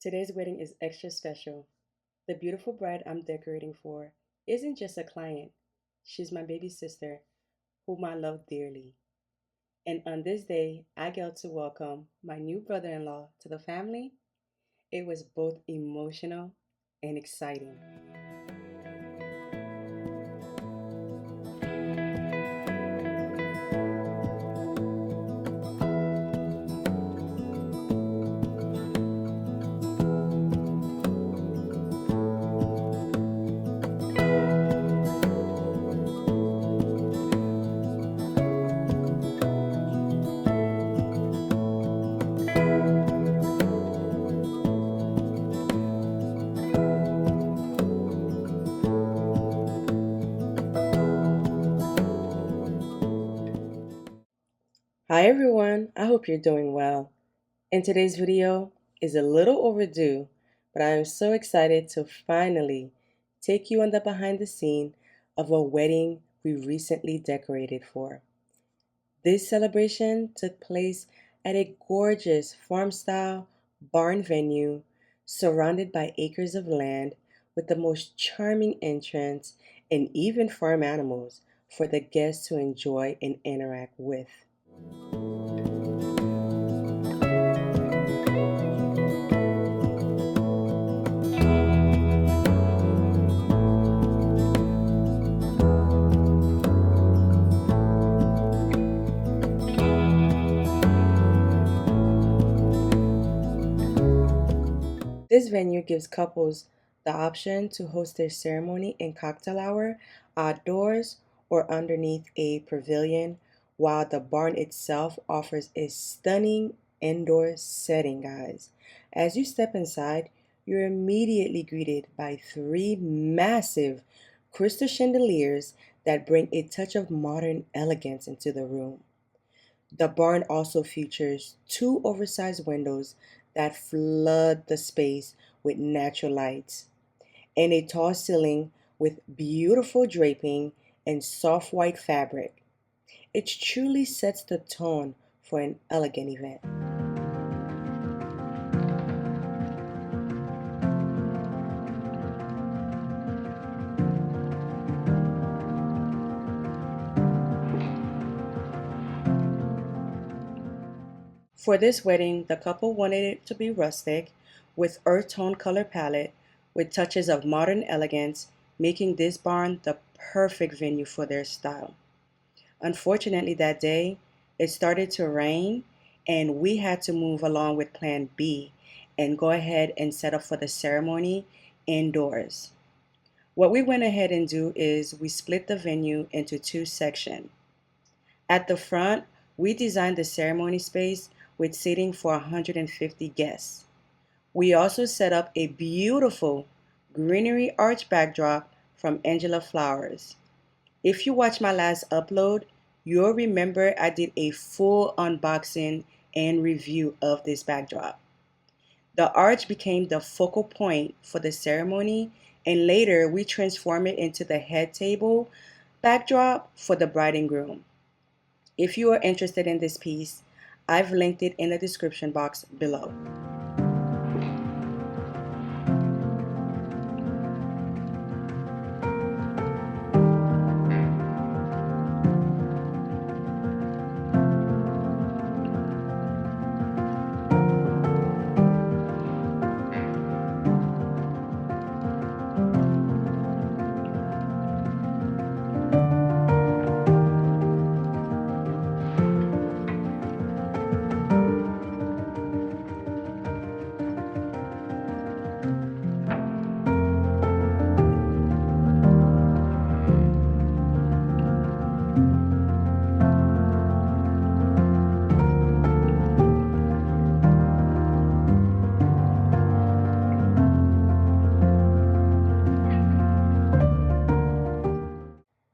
Today's wedding is extra special. The beautiful bride I'm decorating for isn't just a client, she's my baby sister, whom I love dearly. And on this day, I get to welcome my new brother in law to the family. It was both emotional and exciting. Hi everyone, I hope you're doing well. And today's video is a little overdue, but I am so excited to finally take you on the behind the scene of a wedding we recently decorated for. This celebration took place at a gorgeous farm-style barn venue surrounded by acres of land with the most charming entrance and even farm animals for the guests to enjoy and interact with. This venue gives couples the option to host their ceremony and cocktail hour outdoors or underneath a pavilion, while the barn itself offers a stunning indoor setting, guys. As you step inside, you're immediately greeted by three massive crystal chandeliers that bring a touch of modern elegance into the room. The barn also features two oversized windows that flood the space with natural lights, and a tall ceiling with beautiful draping and soft white fabric. It truly sets the tone for an elegant event. For this wedding, the couple wanted it to be rustic with earth tone color palette with touches of modern elegance, making this barn the perfect venue for their style. Unfortunately, that day, it started to rain, and we had to move along with Plan B and go ahead and set up for the ceremony indoors. What we went ahead and do is we split the venue into two sections. At the front, we designed the ceremony space with seating for 150 guests. We also set up a beautiful greenery arch backdrop from Angela Flowers. If you watch my last upload, you'll remember I did a full unboxing and review of this backdrop. The arch became the focal point for the ceremony, and later we transformed it into the head table backdrop for the bride and groom. If you are interested in this piece, I've linked it in the description box below.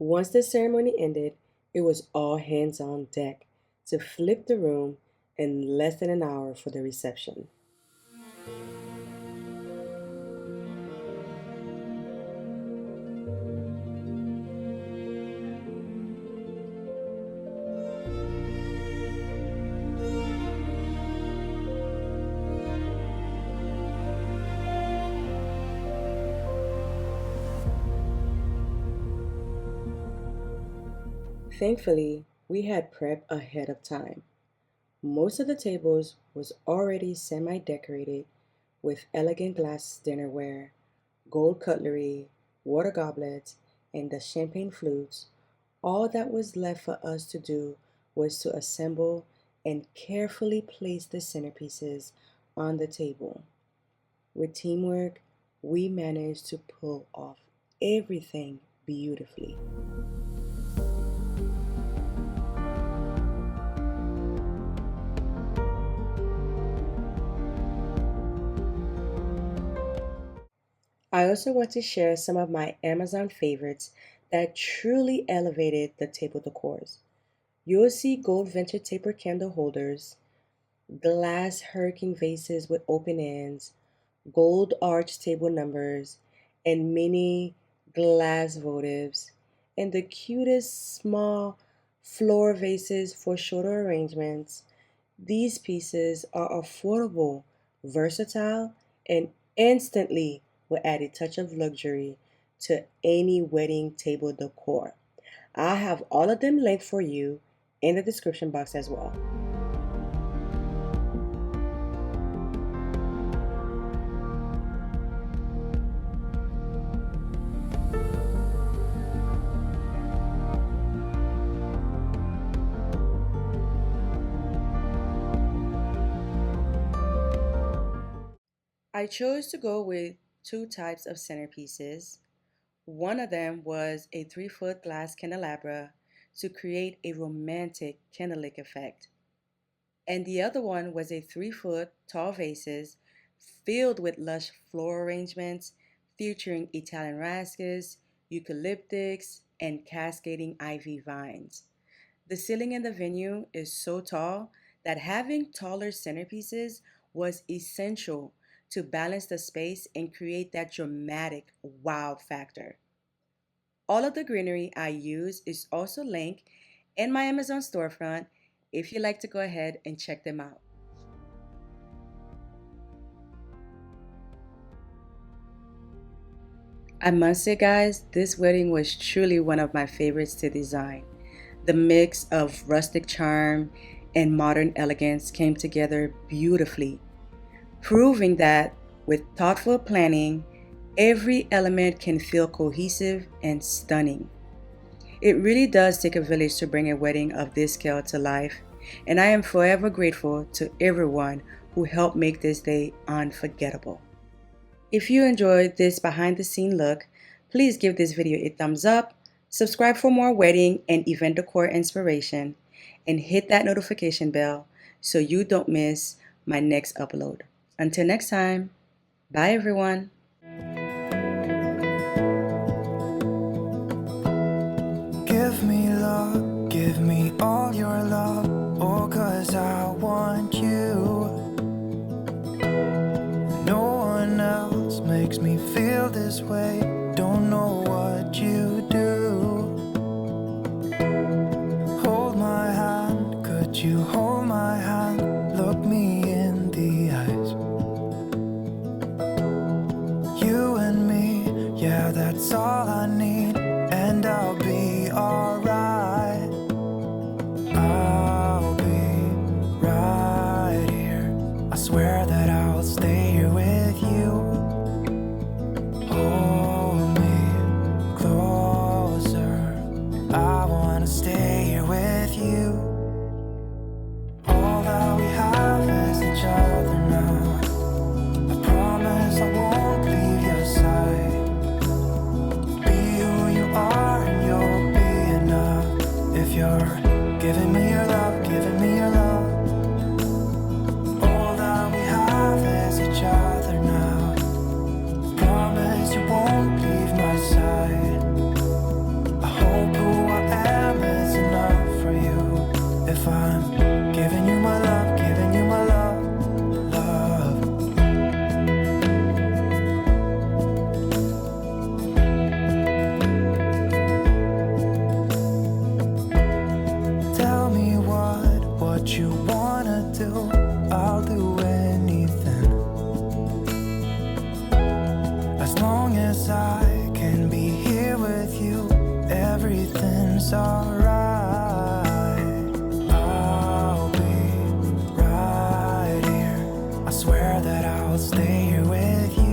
Once the ceremony ended, it was all hands on deck to flip the room in less than an hour for the reception. Thankfully, we had prep ahead of time. Most of the tables was already semi-decorated with elegant glass dinnerware, gold cutlery, water goblets, and the champagne flutes. All that was left for us to do was to assemble and carefully place the centerpieces on the table. With teamwork, we managed to pull off everything beautifully. I also want to share some of my Amazon favorites that truly elevated the table decors. You'll see gold venture taper candle holders, glass hurricane vases with open ends, gold arch table numbers, and mini glass votives, and the cutest small floor vases for shorter arrangements. These pieces are affordable, versatile, and instantly will add a touch of luxury to any wedding table decor. I have all of them linked for you in the description box as well. I chose to go with two types of centerpieces. One of them was a 3-foot glass candelabra to create a romantic candlelit effect. And the other one was a 3-foot tall vases filled with lush floral arrangements featuring Italian rascus, eucalyptics, and cascading ivy vines. The ceiling in the venue is so tall that having taller centerpieces was essential to balance the space and create that dramatic wow factor. All of the greenery I use is also linked in my Amazon storefront if you'd like to go ahead and check them out. I must say, guys, this wedding was truly one of my favorites to design. The mix of rustic charm and modern elegance came together beautifully, proving that with thoughtful planning, every element can feel cohesive and stunning. It really does take a village to bring a wedding of this scale to life, and I am forever grateful to everyone who helped make this day unforgettable. If you enjoyed this behind the scene look, please give this video a thumbs up, subscribe for more wedding and event decor inspiration, and hit that notification bell so you don't miss my next upload. Until next time, bye everyone. Give me love, give me all your love, oh, 'cause I want you. No one else makes me feel this way, don't know what you do. Hold my hand, could you hold my hand, look me in the eyes. You and me, yeah, that's all I need, and I'll be alright. I'll be right here, I swear that I'll stay here with you. Hold me closer, I wanna stay here with you. All that we have is each other now. I promise I won't leave your side. Be who you are and you'll be enough. If you're giving me your love, giving me your love. All that we have is each other now. Promise you won't leave my side. I hope who I am is enough for you. If I'm giving you my love, giving you my love, love. Tell me what you wanna do, I'll do anything. As long as I can be here with you, everything's alright. swear that I'll stay here with you.